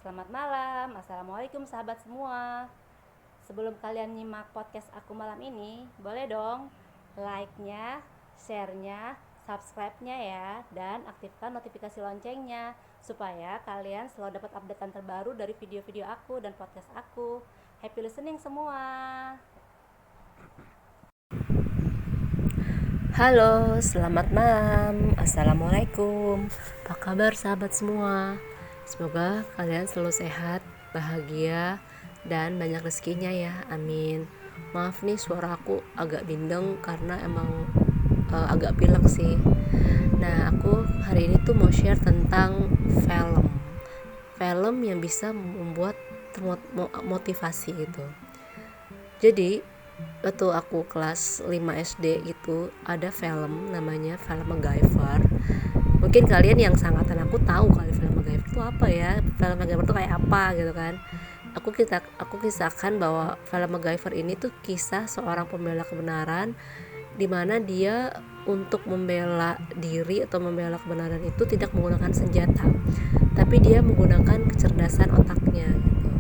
Selamat malam, Assalamualaikum sahabat semua. Sebelum kalian nyimak podcast aku malam ini, boleh dong like-nya, share-nya, subscribe-nya ya, dan aktifkan notifikasi loncengnya supaya kalian selalu dapat updatean terbaru dari video-video aku dan podcast aku. Happy listening semua. Halo, selamat malam. Assalamualaikum. Apa kabar sahabat semua? Semoga kalian selalu sehat, bahagia, dan banyak rezekinya ya. Amin. Maaf nih suara aku agak bindeng karena emang agak pilek sih. Nah, aku hari ini tuh mau share tentang film. Film yang bisa membuat motivasi gitu. Jadi waktu aku kelas 5 SD itu ada film namanya film MacGyver. Mungkin kalian yang sangatan aku tahu kali film MacGyver itu apa ya, film MacGyver itu kayak apa gitu kan. Aku kisahkan bahwa film MacGyver ini tuh kisah seorang pembela kebenaran di mana dia untuk membela diri atau membela kebenaran itu tidak menggunakan senjata, tapi dia menggunakan kecerdasan otaknya gitu.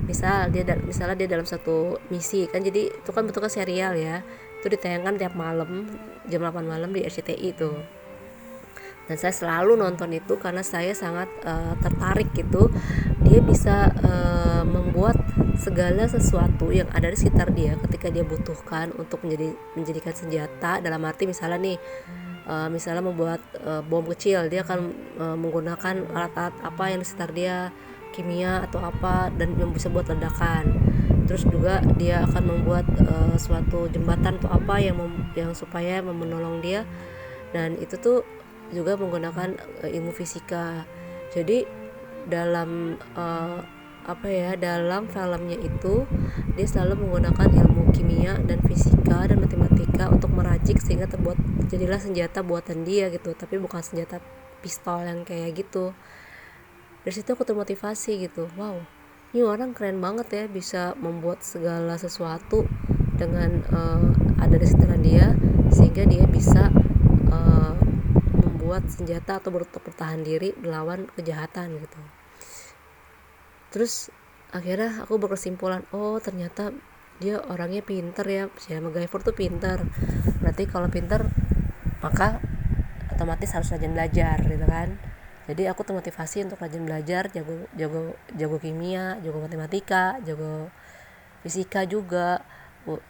Misalnya dia dalam satu misi kan, jadi itu kan bentuknya serial ya, itu ditayangkan tiap malam jam 8 malam di RCTI itu, dan saya selalu nonton itu karena saya sangat tertarik gitu. Dia bisa membuat segala sesuatu yang ada di sekitar dia ketika dia butuhkan untuk menjadikan senjata. Dalam arti misalnya nih, misalnya membuat bom kecil, dia akan menggunakan alat-alat apa yang di sekitar dia, kimia atau apa, dan yang bisa buat ledakan. Terus juga dia akan membuat suatu jembatan atau apa yang supaya menolong dia, dan itu tuh juga menggunakan ilmu fisika. Jadi dalam dalam filmnya itu dia selalu menggunakan ilmu kimia dan fisika dan matematika untuk meracik sehingga jadilah senjata buatan dia gitu, tapi bukan senjata pistol yang kayak gitu. Dari situ aku termotivasi gitu, wow, ini orang keren banget ya, bisa membuat segala sesuatu dengan ada di sekitaran dia sehingga dia bisa membuat senjata atau bertahan diri melawan kejahatan gitu. Terus akhirnya aku berkesimpulan, oh ternyata dia orangnya pinter ya, si MacGyver tuh pinter. Berarti kalau pinter maka otomatis harus rajin belajar gitu kan. Jadi aku termotivasi untuk rajin belajar, jago kimia, jago matematika, jago fisika juga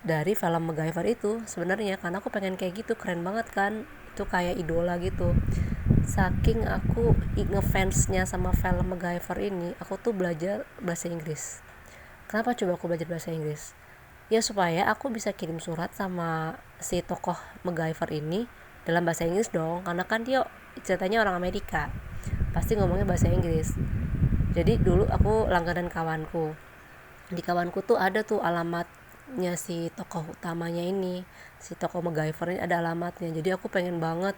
dari film MacGyver itu sebenarnya, karena aku pengen kayak gitu. Keren banget kan, itu kayak idola gitu. Saking aku ngefansnya sama film MacGyver ini, aku tuh belajar bahasa Inggris. Kenapa coba aku belajar bahasa Inggris? Ya supaya aku bisa kirim surat sama si tokoh MacGyver ini dalam bahasa Inggris dong, karena kan dia ceritanya orang Amerika, pasti ngomongnya bahasa Inggris. Jadi dulu aku langganan kawanku, di kawanku tuh ada tuh alamatnya si tokoh utamanya ini, si tokoh MacGyver ini ada alamatnya. Jadi aku pengen banget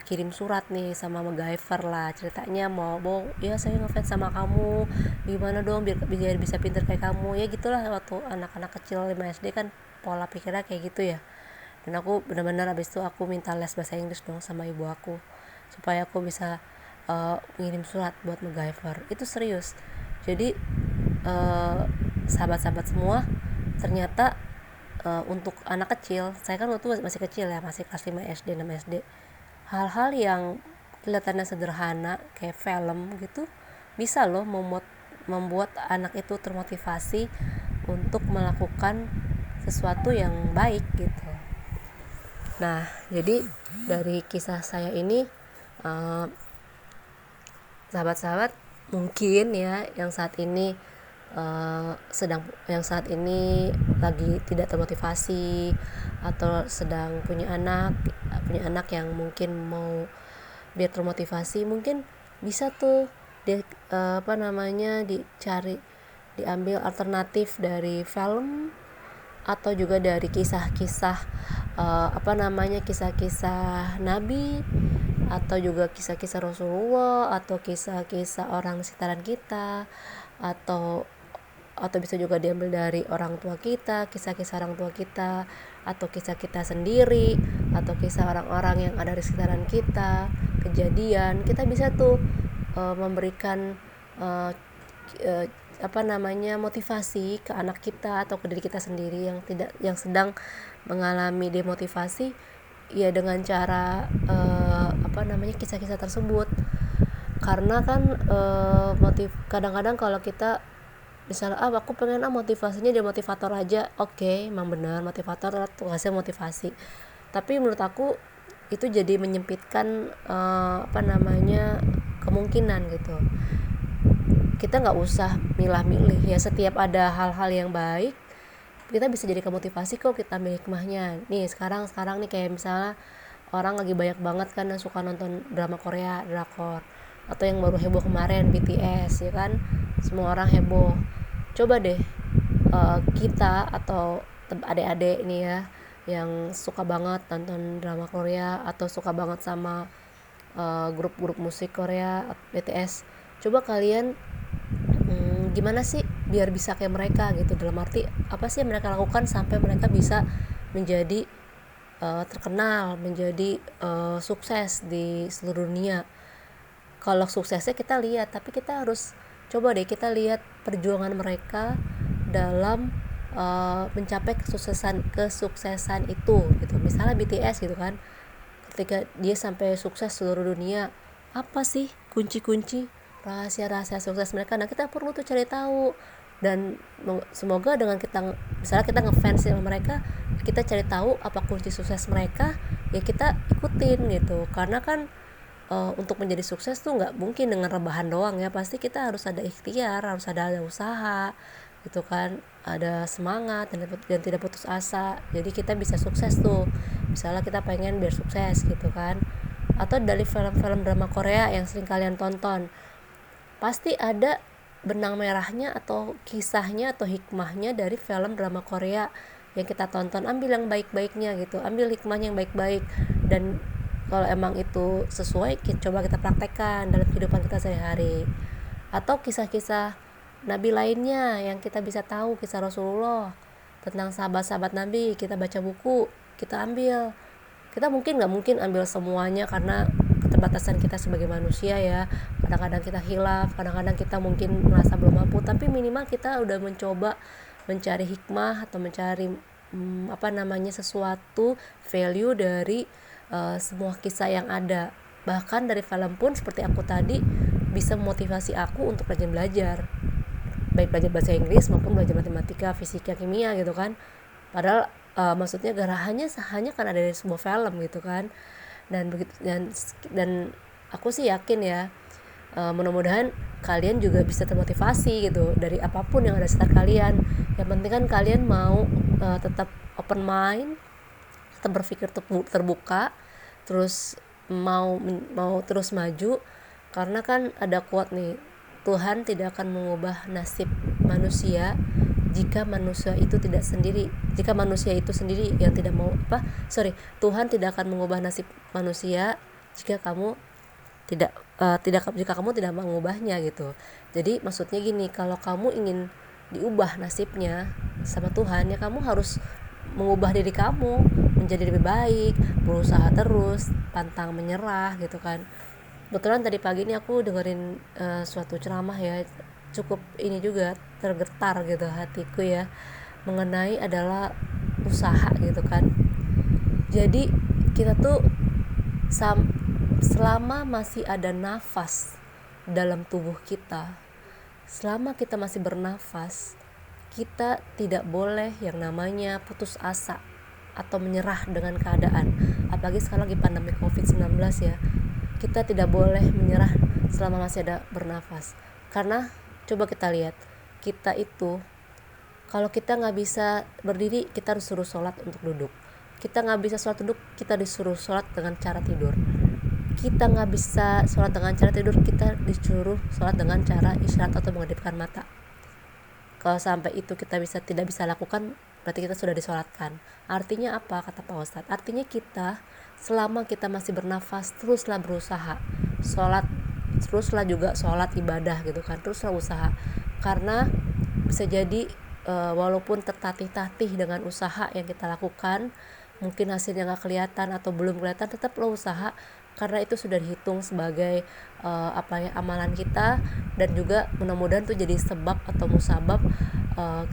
kirim surat nih sama MacGyver lah, ceritanya mau ya saya ngefans sama kamu, gimana dong biar bisa pinter kayak kamu ya gitulah. Waktu anak-anak kecil 5 SD kan pola pikirnya kayak gitu ya. Dan aku benar-benar abis itu aku minta les bahasa Inggris dong sama ibu aku supaya aku bisa ngirim surat buat MacGyver. Itu serius. Jadi sahabat-sahabat semua, ternyata untuk anak kecil, saya kan waktu masih kecil ya, masih kelas 5 SD, 6 SD, hal-hal yang kelihatannya sederhana kayak film gitu bisa loh membuat anak itu termotivasi untuk melakukan sesuatu yang baik gitu. Nah, jadi dari kisah saya ini, sahabat-sahabat mungkin ya yang saat ini saat ini lagi tidak termotivasi atau sedang punya anak yang mungkin mau biar termotivasi, mungkin bisa tuh dia diambil alternatif dari film atau juga dari kisah-kisah kisah-kisah nabi, atau juga kisah-kisah Rasulullah, atau kisah-kisah orang di sekitaran kita, atau bisa juga diambil dari orang tua kita, kisah-kisah orang tua kita, atau kisah kita sendiri, atau kisah orang-orang yang ada di sekitaran kita, kejadian. Kita bisa tuh memberikan eh, motivasi ke anak kita atau ke diri kita sendiri yang sedang mengalami demotivasi, ya dengan cara kisah-kisah tersebut. Karena kan kadang-kadang kalau kita misalnya aku pengen motivasinya dia motivator aja, oke, emang benar motivator tugasnya motivasi, tapi menurut aku itu jadi menyempitkan kemungkinan gitu. Kita nggak usah milah-milih ya, setiap ada hal-hal yang baik kita bisa jadi motivasi kok, kita ambil hikmahnya. Nih sekarang nih kayak misalnya orang lagi banyak banget kan yang suka nonton drama Korea, drakor, atau yang baru heboh kemarin BTS ya kan, semua orang heboh. Coba deh kita atau adik-adik nih ya yang suka banget nonton drama Korea atau suka banget sama grup-grup musik Korea BTS, coba kalian gimana sih biar bisa kayak mereka gitu, dalam arti apa sih yang mereka lakukan sampai mereka bisa menjadi terkenal, menjadi sukses di seluruh dunia. Kalau suksesnya kita lihat, tapi kita harus coba deh kita lihat perjuangan mereka dalam mencapai kesuksesan itu gitu. Misalnya BTS gitu kan, ketika dia sampai sukses seluruh dunia, apa sih kunci-kunci rahasia-rahasia sukses mereka? Nah kita perlu tuh cari tahu, dan semoga dengan misalnya kita ngefans sama mereka, kita cari tahu apa kunci sukses mereka, ya kita ikutin gitu. Karena kan untuk menjadi sukses tuh nggak mungkin dengan rebahan doang ya, pasti kita harus ada ikhtiar, harus ada usaha gitu kan, ada semangat dan tidak putus asa. Jadi kita bisa sukses tuh, misalnya kita pengen biar sukses gitu kan. Atau dari film-film drama Korea yang sering kalian tonton, pasti ada benang merahnya atau kisahnya atau hikmahnya dari film drama Korea yang kita tonton. Ambil yang baik-baiknya gitu, ambil hikmahnya yang baik-baik, dan kalau emang itu sesuai, coba kita praktekkan dalam kehidupan kita sehari-hari. Atau kisah-kisah nabi lainnya yang kita bisa tahu, kisah Rasulullah, tentang sahabat-sahabat nabi, kita baca buku, kita ambil. Kita nggak mungkin ambil semuanya karena keterbatasan kita sebagai manusia ya, kadang-kadang kita hilaf, kadang-kadang kita mungkin merasa belum mampu, tapi minimal kita udah mencoba mencari hikmah atau mencari sesuatu value dari semua kisah yang ada. Bahkan dari film pun seperti aku tadi bisa memotivasi aku untuk rajin belajar, baik belajar bahasa Inggris maupun belajar matematika, fisika, kimia gitu kan. Padahal maksudnya hanya kan ada dari sebuah film gitu kan. Dan begitu, dan aku sih yakin ya, mudah-mudahan kalian juga bisa termotivasi gitu dari apapun yang ada sekitar kalian. Yang penting kan kalian mau tetap open mind, tetap berpikir terbuka, terus mau terus maju. Karena kan ada quote nih, Tuhan tidak akan mengubah nasib manusia jika manusia itu sendiri yang tidak mau Tuhan tidak akan mengubah nasib manusia jika kamu jika kamu tidak mau mengubahnya gitu. Jadi maksudnya gini, kalau kamu ingin diubah nasibnya sama Tuhan, ya kamu harus mengubah diri kamu menjadi lebih baik, berusaha terus, pantang menyerah gitu kan. Kebetulan tadi pagi ini aku dengerin suatu ceramah ya, cukup ini juga tergetar gitu hatiku ya, mengenai adalah usaha gitu kan. Jadi kita tuh selama masih ada nafas dalam tubuh kita, selama kita masih bernafas, kita tidak boleh yang namanya putus asa atau menyerah dengan keadaan. Apalagi sekarang lagi pandemi COVID-19 ya, kita tidak boleh menyerah selama masih ada bernafas. Karena coba kita lihat, kita itu kalau kita nggak bisa berdiri, kita harus suruh sholat untuk duduk. Kita nggak bisa sholat duduk, kita disuruh sholat dengan cara tidur. Kita nggak bisa sholat dengan cara tidur, kita disuruh sholat dengan cara isyarat atau mengedipkan mata. Kalau sampai itu kita tidak bisa lakukan, berarti kita sudah disolatkan. Artinya apa kata Pak Ustadz? Artinya kita selama kita masih bernafas, teruslah berusaha sholat, teruslah juga sholat ibadah gitu kan, teruslah usaha. Karena bisa jadi walaupun tertatih-tatih dengan usaha yang kita lakukan, mungkin hasilnya nggak kelihatan atau belum kelihatan, tetaplah usaha. karena itu sudah dihitung sebagai amalan kita, dan juga mudah-mudahan tuh jadi sebab atau musabab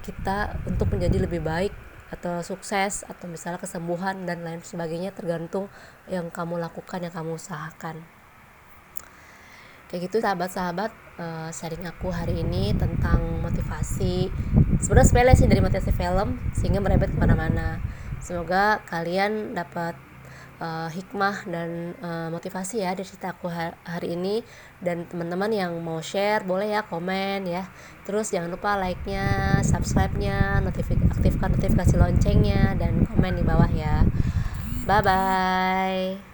kita untuk menjadi lebih baik atau sukses atau misalnya kesembuhan dan lain sebagainya, tergantung yang kamu lakukan, yang kamu usahakan. Kayak gitu sahabat-sahabat, sharing aku hari ini tentang motivasi. Sebenarnya sepele sih dari motivasi film sehingga merembet kemana-mana. Semoga kalian dapat hikmah dan motivasi ya dari cerita aku hari ini. Dan teman-teman yang mau share boleh ya komen ya. Terus jangan lupa like-nya, subscribe-nya, aktifkan notifikasi loncengnya, dan komen di bawah ya. Bye bye.